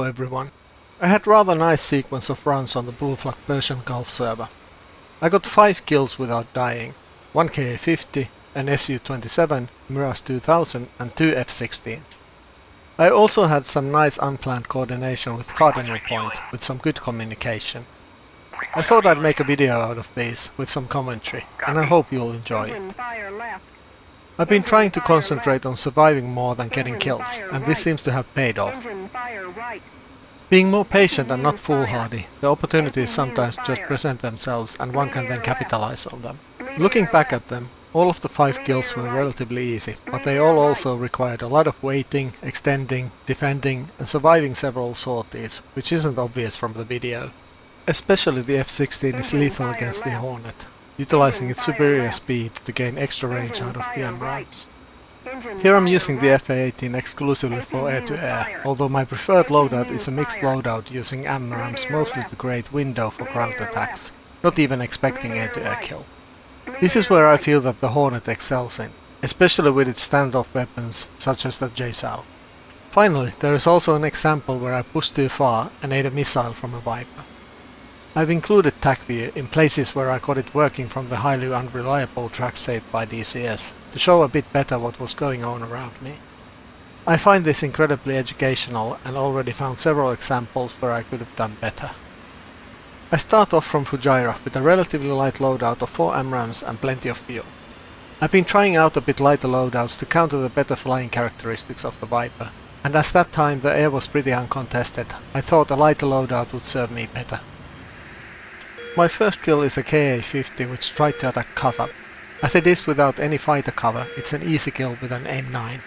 Hello everyone. I had rather nice sequence of runs on the Blue Flag Persian Gulf server. I got 5 kills without dying, 1 KA-50, an Su-27, Mirage 2000 and 2 F-16s. I also had some nice unplanned coordination with Cardinal Point with some good communication. I thought I'd make a video out of these with some commentary, and I hope you'll enjoy it. I've been trying to concentrate on surviving more than getting kills, and this seems to have paid off. Being more patient and not foolhardy, the opportunities sometimes just present themselves and one can then capitalize on them. Looking back at them, all of the 5 kills were relatively easy, but they all also required a lot of waiting, extending, defending and surviving several sorties, which isn't obvious from the video. Especially the F-16 is lethal against the Hornet, utilizing its superior speed to gain extra range out of the AMRAAMs. Here I'm using the FA-18 exclusively for air-to-air, although my preferred loadout is a mixed loadout using AMRAAMs mostly to create window for ground attacks, not even expecting air-to-air kill. This is where I feel that the Hornet excels in, especially with its standoff weapons such as the JSOW. Finally, there is also an example where I pushed too far and ate a missile from a Viper. I've included Tacview in places where I got it working from the highly unreliable track saved by DCS, to show a bit better what was going on around me. I find this incredibly educational and already found several examples where I could have done better. I start off from Fujairah with a relatively light loadout of 4 AMRAAMs and plenty of fuel. I've been trying out a bit lighter loadouts to counter the better flying characteristics of the Viper, and as that time the air was pretty uncontested, I thought a lighter loadout would serve me better. My first kill is a KA-50 which tried to attack Kasab. As it is without any fighter cover, it's an easy kill with an AIM-9.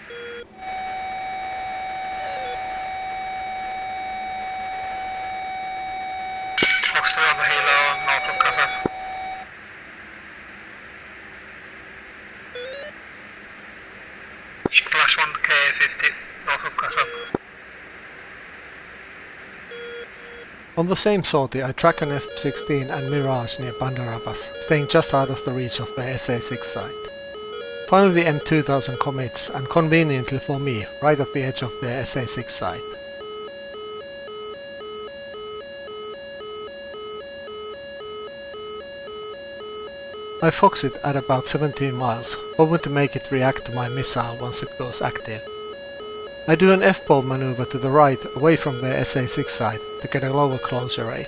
Fox 3 on the helo north of Kasab. Splash 1 KA-50 north of Kasab. On the same sortie I track an F-16 and Mirage near Bandar Abbas, staying just out of the reach of the SA-6 site. Finally the M2000 commits, and conveniently for me, right at the edge of the SA-6 site. I fox it at about 17 miles, hoping to make it react to my missile once it goes active. I do an F-pole maneuver to the right away from the SA-6 site to get a lower closure rate.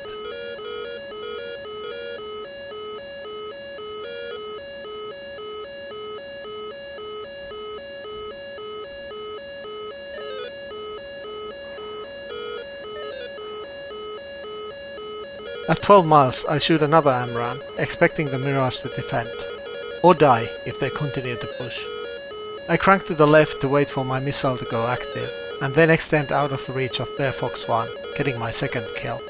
At 12 miles I shoot another AMRAAM, expecting the Mirage to defend, or die if they continue to push. I crank to the left to wait for my missile to go active, and then extend out of the reach of their Fox 1, getting my second kill.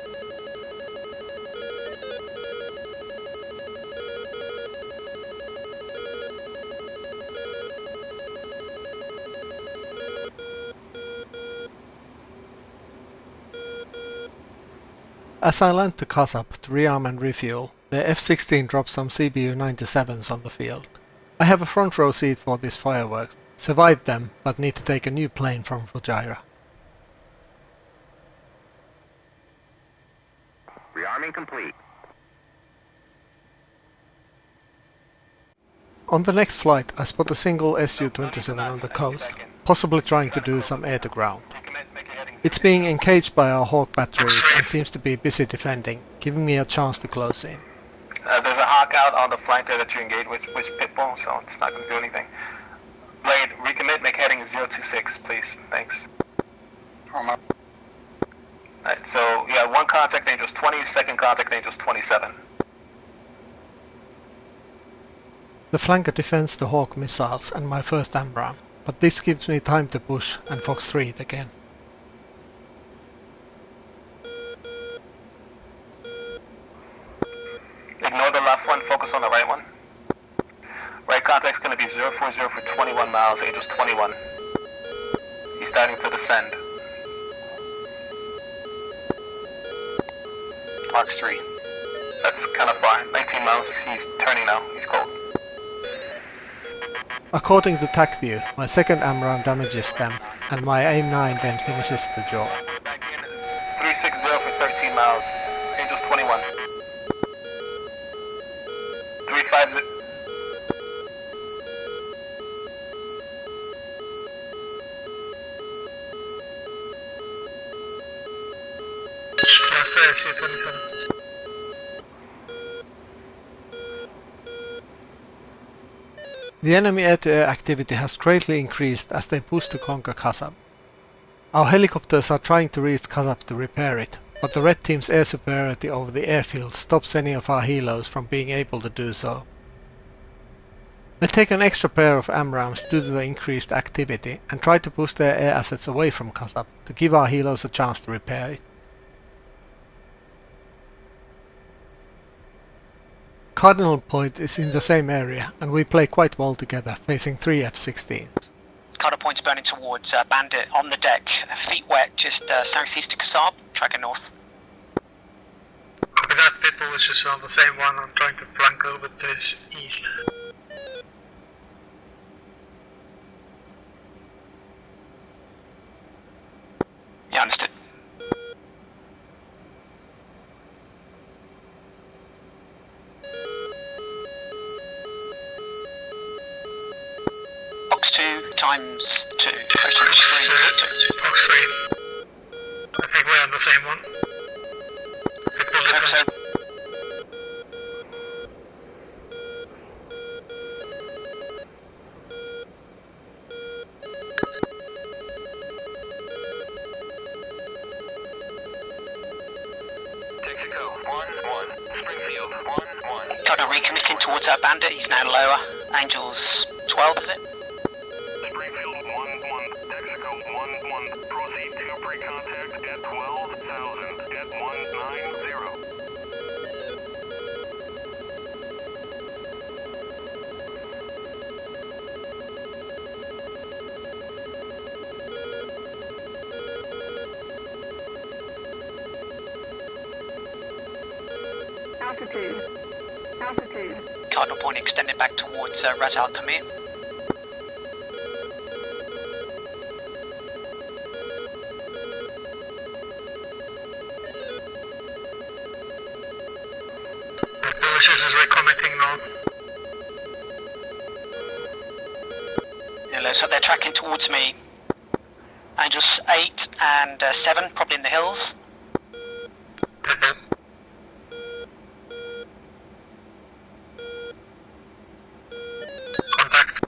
As I land to Kasab to rearm and refuel, the F-16 drops some CBU-97s on the field. I have a front row seat for this fireworks, survived them but need to take a new plane from Fujairah. Rearming complete. On the next flight I spot a single Su-27 on the coast, possibly trying to do some air-to-ground. It's being engaged by our Hawk batteries and seems to be busy defending, giving me a chance to close in. There's a Hawk out on the flank there that you engage with Pitbull, so it's not going to do anything. Blade, recommit, make heading 026, please. Thanks. Alright, so yeah, one contact range was 20, second contact range was 27. The flanker defends the Hawk missiles and my first AMRAAM, but this gives me time to push and Fox 3 it again. Ignore the left one, focus on the right one. Right contact's going to be 040 for 21 miles, Angel's 21. He's starting to descend. Fox 3. That's kind of far. 19 miles, he's turning now, he's cold. According to Tacview, my second AMRAAM damages them, and my AIM-9 then finishes the job. 360 for 13 miles. Angels 21. 350. Plus SU-27. The enemy air-to-air activity has greatly increased as they push to conquer Kasab. Our helicopters are trying to reach Kasab to repair it, but the Red Team's air superiority over the airfield stops any of our helos from being able to do so. They take an extra pair of AMRAAMs due to the increased activity and try to push their air assets away from Kasab to give our helos a chance to repair it. Cardinal Point is in the same area and we play quite well together, facing 3 F-16s. Cardinal Point's burning towards Bandit on the deck, feet wet, just southeast of Kasab, tracking north. Copy that, Pitbull is just on the same one. I'm trying to flank a little bit to his east. Yeah, understood. Box 2 times 2. Box 3. I think we're on the same one. Pitbull difference. Texaco, 1-1. Springfield, 1-1. Cardinal recommitting towards that Bandit, he's now lower. Angels 12, is it? Springfield, 1-1. Texaco, 1-1. Proceed to pre-contact at 12,000 at 190. Altitude. Cardinal Point extending back towards Ras Al Khaimah. Militias is recommitting north. Yeah, so they're tracking towards me. Angels 8 and 7, probably in the hills. Pitbull. Contact.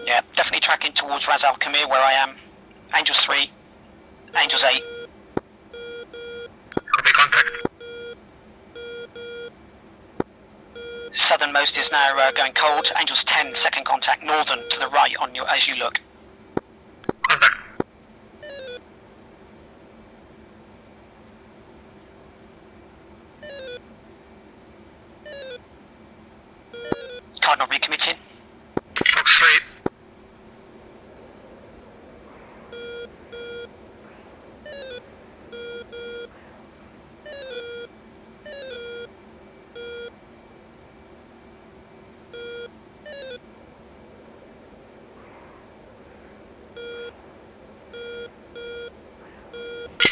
Yeah, definitely tracking towards Ras Al Khaimah where I am. Angels 3, Angels 8. Copy contact. Southernmost is now going cold. Angels 10, second contact, northern to the right on your as you look. Contact. Cardinal recommitting. Box 3.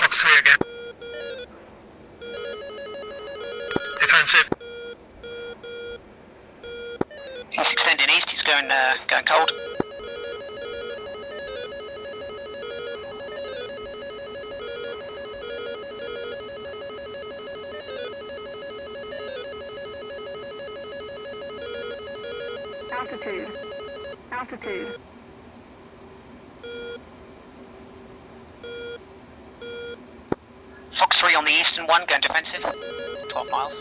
Box 3 again. Defensive. He's extending east, he's going cold. Altitude. Fox 3 on the eastern one, going defensive. 12 miles.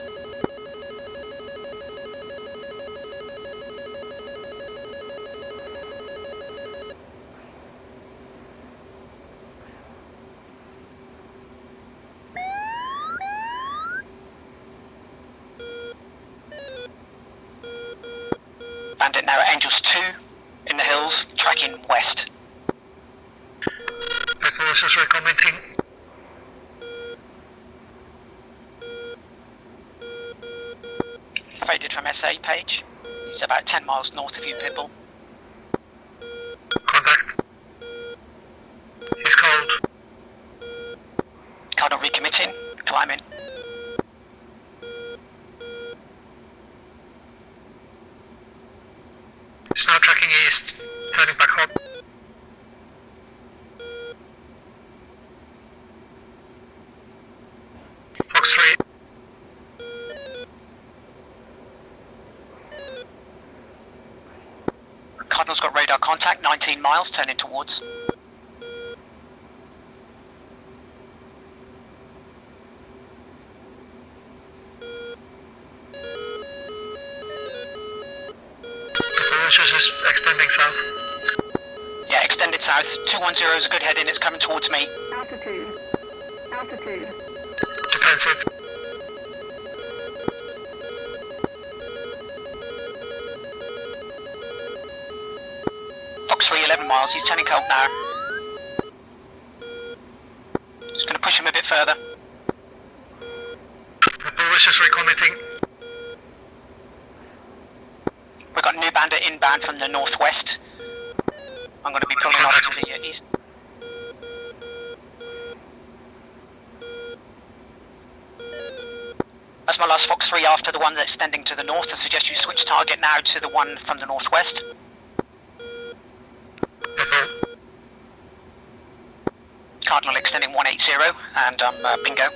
Bandit now at Angels 2 in the hills, tracking west. Pitbull is just recommitting. Faded from SA page. He's about 10 miles north of you, Pitbull. Contact. He's cold. Cardinal recommitting, climbing. It's now tracking east, turning back home. Fox 3. Cardinal's got radar contact, 19 miles, turning towards. Mirage is extending south. Yeah, extended south. 210 is a good heading, it's coming towards me. Altitude. Altitude. Defensive. Fox 3, 11 miles, he's turning cold now. Just going to push him a bit further. Mirage is recommitting. We've got new bandit inbound from the northwest. I'm going to be pulling off to the east. That's my last Fox 3 after the one that's extending to the north. I suggest you switch target now to the one from the northwest. Cardinal extending 180 and bingo.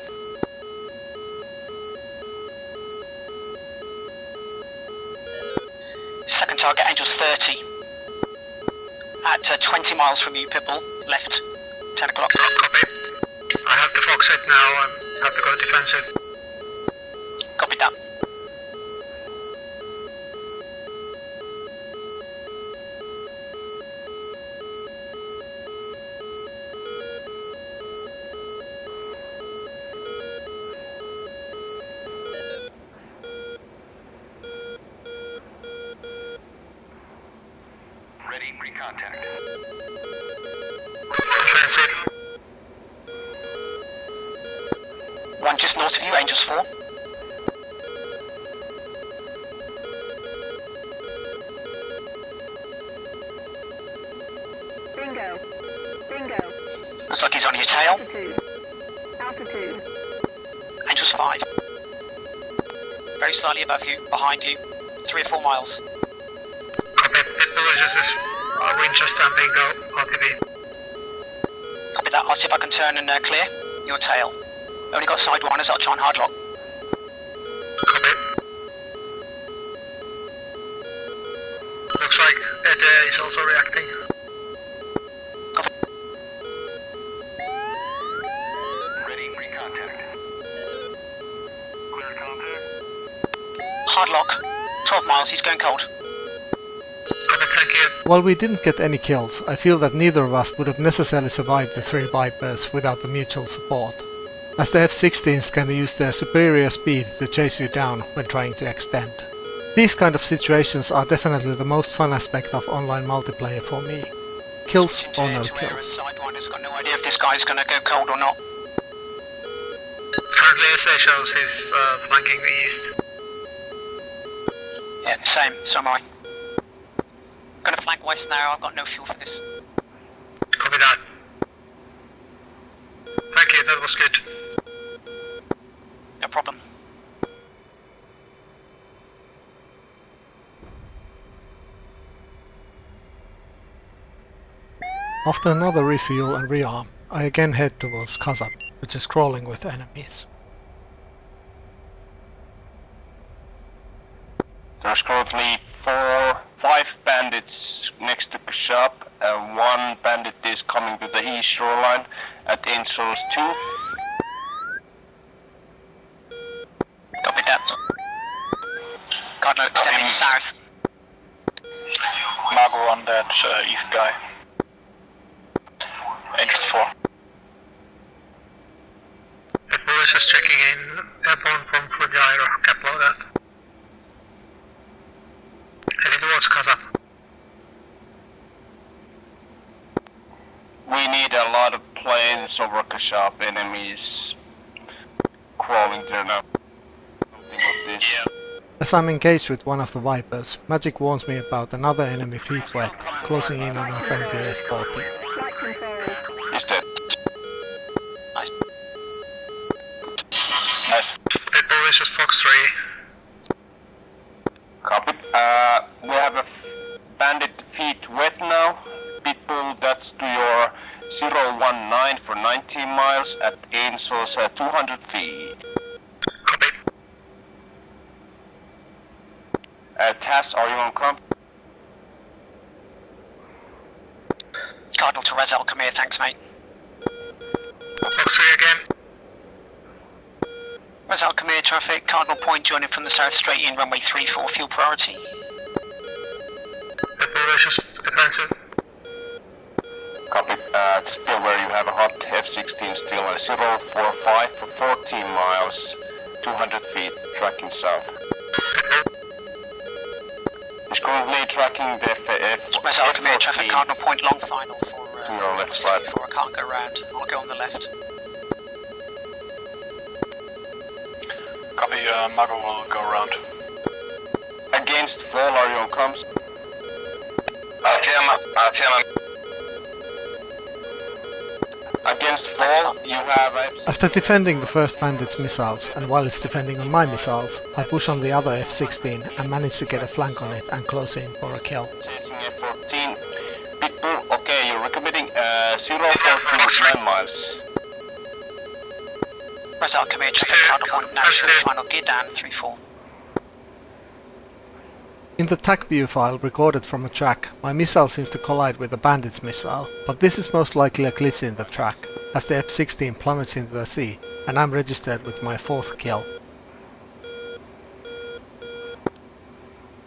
Second target, Angels 30. At 20 miles from you, Pitbull, left, 10 o'clock. Copy. I have the Fox hit now and have to go defensive. Copy that. Ready, recontact. Defensive. One just north of you, Angels 4. Bingo. Bingo. Looks like he's on your tail. Altitude. Altitude. Angels 5. Very slightly above you, behind you, 3 or 4 miles. Copy. Mirage is Winchester and Bingo. RTB. Copy that, I'll see if I can turn and clear your tail. Only got sidewinders, I'll try and hard lock. Copy. Looks like Ed is also reacting. Ready, recontact. Clear contact. Hard lock, 12 miles, he's going cold. Copy, thank you. While we didn't get any kills, I feel that neither of us would have necessarily survived the 3 Vipers without the mutual support, as the F-16s can use their superior speed to chase you down when trying to extend. These kind of situations are definitely the most fun aspect of online multiplayer for me. Kills or no kills. Sidewinders, got no idea if this guy's going to go cold or not. Currently SA shows he's flanking the east. Yeah, same, so am I. Going to flank west now, I've got no fuel for this. Copy that. Thank you, that was good. No problem. After another refuel and rearm, I again head towards Kazab, which is crawling with enemies. There's currently 5 bandits next to the shop, and 1 bandit is coming to the east shoreline at Angels 2. Copy that. Cardinal extending south. Mago on that east guy. Angels 4. Mirage is checking in. Airborne from Fragile, cap loadout. Heading towards Kazap. We need a lot of planes over Kashap, enemies crawling there now. Something like this. As I'm engaged with one of the Vipers, Magic warns me about another enemy feet wet, closing in on a friendly F-40. Flight control. He's dead. Nice. Vicious Fox 3. Copy. We have a bandit feet wet now. People, that's to your 019 for 19 miles at Ainsl's 200 feet. Copy. Tass, are you on comp? Cardinal to Resel, come here, thanks mate. Fox 3 again. Resel, come here, traffic. Cardinal Point joining from the south straight in, runway 34, fuel priority. Pitbull Vicious defensive. Copy. Still where you have a hot F-16 still 045 for 14 miles, 200 feet, tracking south. Is currently tracking the Resel, come here, traffic. Cardinal Point long final for to your left side. I can't go round. I'll go on the left. Copy, Mago will go around. Against fall, are you on comms? RTM. Against fall, you have After defending the first bandit's missiles, and while it's defending on my missiles, I push on the other F-16 and manage to get a flank on it and close in for a kill. Chasing F-14. Pitbull, okay, you're recommitting 049 miles. Resel, come here, traffic. Cardinal Point national final gear down 34. In the Tacview file recorded from a track, my missile seems to collide with the bandit's missile, but this is most likely a glitch in the track, as the F-16 plummets into the sea, and I'm registered with my 4th kill.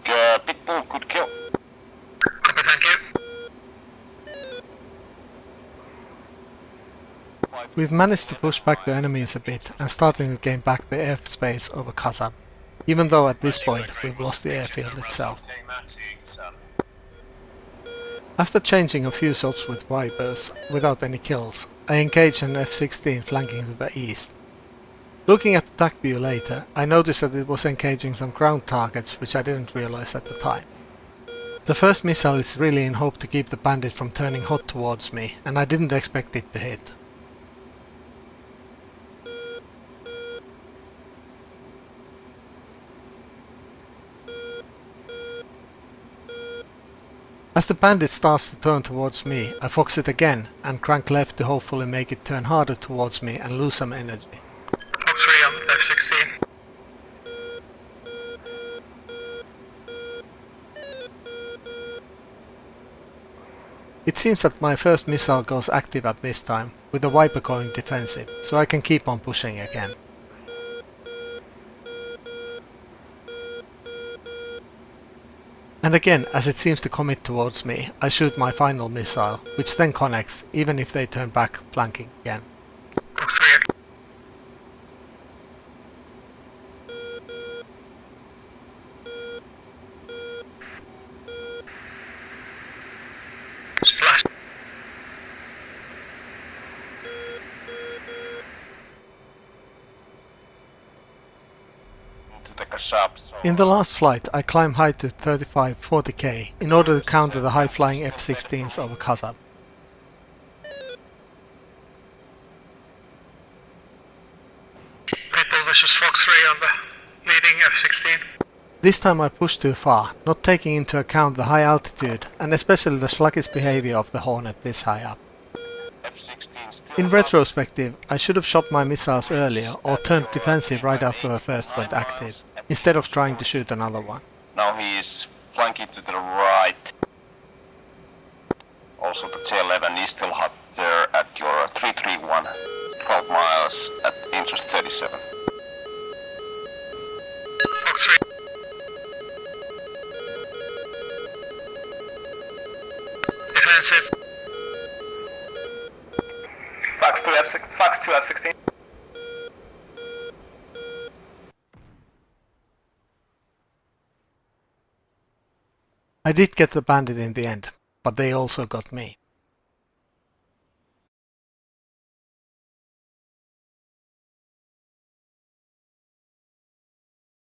Pitbull, good kill. Copy, thank you. We've managed to push back the enemies a bit and starting to gain back the airspace over Kazab, even though at this point we've lost the airfield itself. After changing a few shots with Vipers, without any kills, I engaged an F-16 flanking to the east. Looking at the Tacview later, I noticed that it was engaging some ground targets which I didn't realize at the time. The first missile is really in hope to keep the bandit from turning hot towards me, and I didn't expect it to hit. As the bandit starts to turn towards me, I fox it again and crank left to hopefully make it turn harder towards me and lose some energy. Fox 3 on F-16. It seems that my first missile goes active at this time, with the Viper going defensive, so I can keep on pushing again. And again, as it seems to commit towards me, I shoot my final missile, which then connects, even if they turn back, flanking again. Fox 3 again. Splash. In the last flight, I climb high to 35-40k in order to counter the high-flying F-16s over Kazab. Pitbull Vicious Fox 3 on the leading F-16. This time I pushed too far, not taking into account the high altitude and especially the sluggish behavior of the Hornet this high up. In retrospective, I should have shot my missiles earlier or turned defensive right after the first went active, instead of trying to shoot another one. Now he is flanking to the right. Also the tail 11 is still hot there at your 331, 12 miles at interest 37. Fox 3. Defensive. Fox 2 F-16. I did get the bandit in the end, but they also got me.